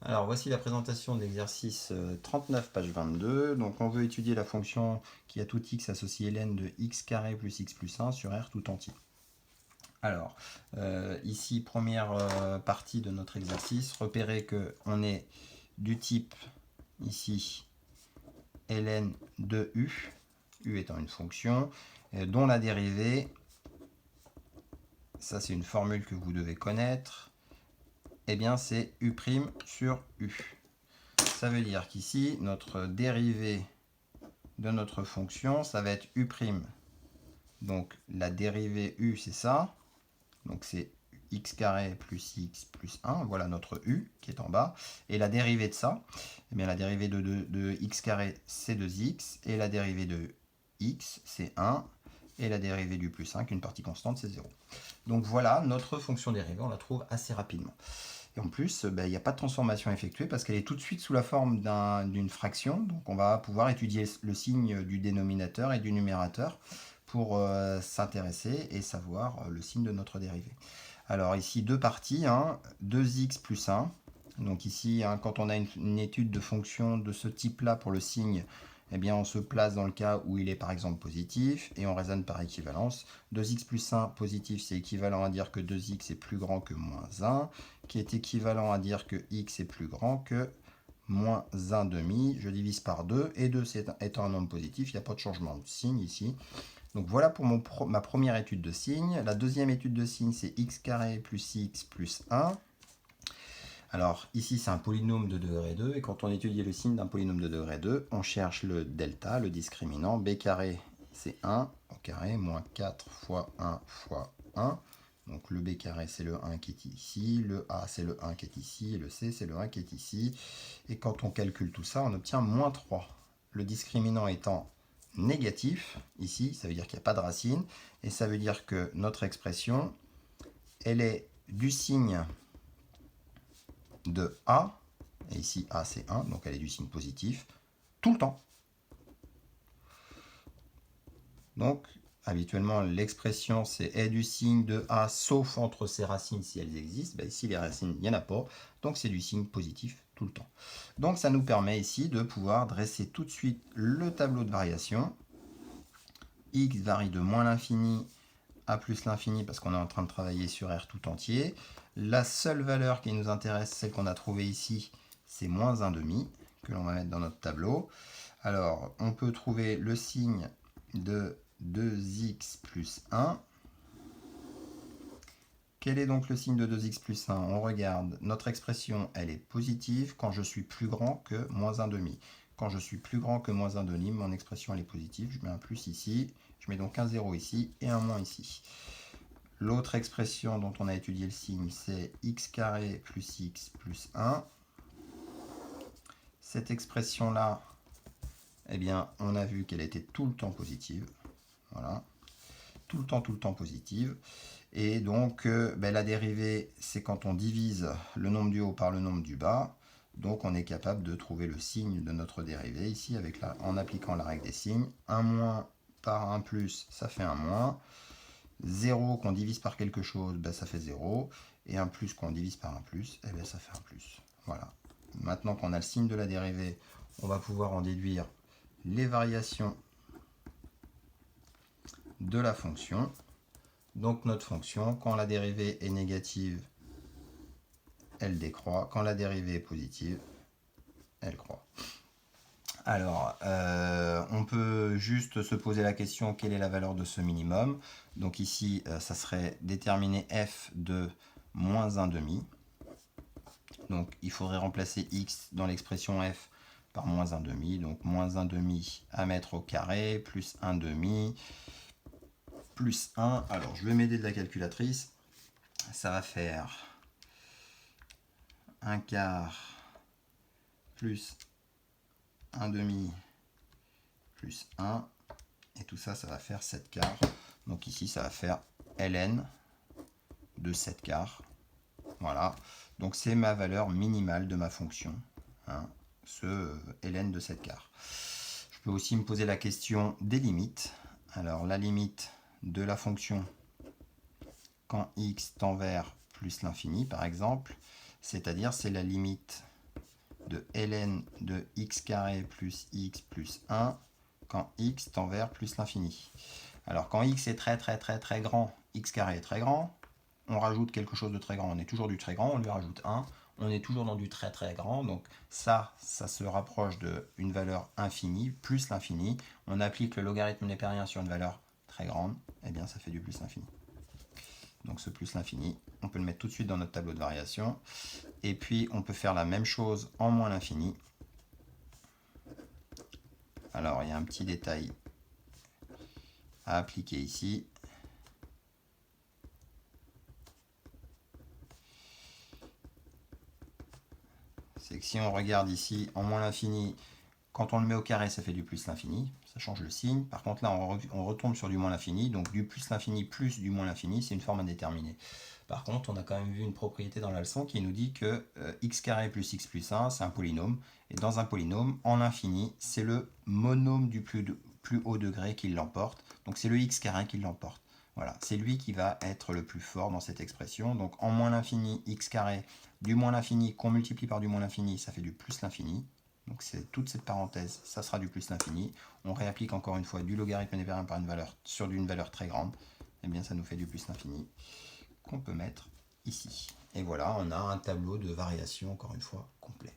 Alors voici la présentation de l'exercice 39, page 22. Donc on veut étudier la fonction qui a tout x associé ln de x carré plus x plus 1 sur R tout entier. Alors, ici, première partie de notre exercice, repérez qu'on est du type, ici, ln de u étant une fonction, dont la dérivée, ça c'est une formule que vous devez connaître, eh bien c'est u' sur u. Ça veut dire qu'ici, notre dérivée de notre fonction, ça va être u'. Donc la dérivée u, c'est ça. Donc c'est x carré plus x plus 1. Voilà notre u qui est en bas. Et la dérivée de ça, eh bien la dérivée de x carré, c'est 2x. Et la dérivée de x, c'est 1. Et la dérivée du plus 1, qui est une partie constante, c'est 0. Donc voilà, notre fonction dérivée, on la trouve assez rapidement. Et en plus, il n'y a pas de transformation effectuée parce qu'elle est tout de suite sous la forme d'une fraction. Donc on va pouvoir étudier le signe du dénominateur et du numérateur pour s'intéresser et savoir le signe de notre dérivée. Alors ici, deux parties, 2x plus 1. Donc ici, quand on a une étude de fonction de ce type-là pour le signe, eh bien on se place dans le cas où il est par exemple positif et on raisonne par équivalence. 2x plus 1 positif, c'est équivalent à dire que 2x est plus grand que moins 1, qui est équivalent à dire que x est plus grand que moins 1 demi. Je divise par 2, et 2 étant un nombre positif, il n'y a pas de changement de signe ici. Donc voilà pour ma première étude de signe. La deuxième étude de signe, c'est x carré plus x plus 1. Alors ici, c'est un polynôme de degré 2, et quand on étudie le signe d'un polynôme de degré 2, on cherche le delta, le discriminant. B carré, c'est 1 au carré, moins 4 fois 1 fois 1. Donc le b carré, c'est le 1 qui est ici, le a, c'est le 1 qui est ici, et le c, c'est le 1 qui est ici. Et quand on calcule tout ça, on obtient moins 3. Le discriminant étant négatif, ici, ça veut dire qu'il n'y a pas de racine, et ça veut dire que notre expression, elle est du signe de A, et ici A c'est 1, donc elle est du signe positif, tout le temps. Donc, habituellement, l'expression c'est est du signe de A, sauf entre ses racines si elles existent. Ben, ici, les racines, il n'y en a pas, donc c'est du signe positif tout le temps. Donc, ça nous permet ici de pouvoir dresser tout de suite le tableau de variation. X varie de moins l'infini à plus l'infini parce qu'on est en train de travailler sur R tout entier. La seule valeur qui nous intéresse, celle qu'on a trouvée ici, c'est moins 1 demi, que l'on va mettre dans notre tableau. Alors, on peut trouver le signe de 2x plus 1. Quel est donc le signe de 2x plus 1? On regarde, notre expression, elle est positive quand je suis plus grand que moins 1 demi. Quand je suis plus grand que moins 1 demi, mon expression, elle est positive. Je mets un plus ici, je mets donc un 0 ici et un moins ici. L'autre expression dont on a étudié le signe, c'est x carré plus x plus 1. Cette expression-là, eh bien, on a vu qu'elle était tout le temps positive. Voilà. Tout le temps positive. Et donc, la dérivée, c'est quand on divise le nombre du haut par le nombre du bas. Donc, on est capable de trouver le signe de notre dérivée ici en appliquant la règle des signes. Un moins par un plus, ça fait un moins. 0 qu'on divise par quelque chose, ça fait 0. Et un plus qu'on divise par un plus, ça fait un plus. Voilà. Maintenant qu'on a le signe de la dérivée, on va pouvoir en déduire les variations de la fonction. Donc notre fonction, quand la dérivée est négative, elle décroît. Quand la dérivée est positive, elle croît. Alors, on peut juste se poser la question, quelle est la valeur de ce minimum? Donc ici, ça serait déterminer f de moins 1 demi. Donc il faudrait remplacer x dans l'expression f par moins 1 demi. Donc moins 1 demi à mettre au carré, plus 1 demi, plus 1. Alors je vais m'aider de la calculatrice. Ça va faire 1 quart plus 1 demi plus 1. Et tout ça, ça va faire 7 quarts. Donc ici, ça va faire ln de 7 quarts. Voilà. Donc c'est ma valeur minimale de ma fonction. Ce ln de 7 quarts. Je peux aussi me poser la question des limites. Alors la limite de la fonction quand x tend vers plus l'infini, par exemple, c'est-à-dire c'est la limite de ln de x carré plus x plus 1 quand x tend vers plus l'infini. Alors quand x est très grand, x carré est très grand, on rajoute quelque chose de très grand, on est toujours du très grand, on lui rajoute 1, on est toujours dans du très grand, donc ça se rapproche d'une valeur infinie, plus l'infini, on applique le logarithme népérien sur une valeur très grande, et bien ça fait du plus l'infini. Donc ce plus l'infini, on peut le mettre tout de suite dans notre tableau de variation, et puis on peut faire la même chose en moins l'infini. Alors il y a un petit détail à appliquer ici. C'est que si on regarde ici, en moins l'infini, quand on le met au carré, ça fait du plus l'infini, ça change le signe. Par contre là, on retombe sur du moins l'infini, donc du plus l'infini plus du moins l'infini, c'est une forme indéterminée. Par contre, on a quand même vu une propriété dans la leçon qui nous dit que x carré plus x plus 1, c'est un polynôme. Et dans un polynôme, en l'infini, c'est le monôme du plus haut degré qui l'emporte. Donc c'est le x carré qui l'emporte. Voilà, c'est lui qui va être le plus fort dans cette expression. Donc en moins l'infini, x carré, du moins l'infini qu'on multiplie par du moins l'infini, ça fait du plus l'infini. Donc c'est toute cette parenthèse, ça sera du plus l'infini. On réapplique encore une fois du logarithme népérien par une valeur sur une valeur très grande. Et bien ça nous fait du plus l'infini qu'on peut mettre ici. Et voilà, on a un tableau de variation, encore une fois, complet.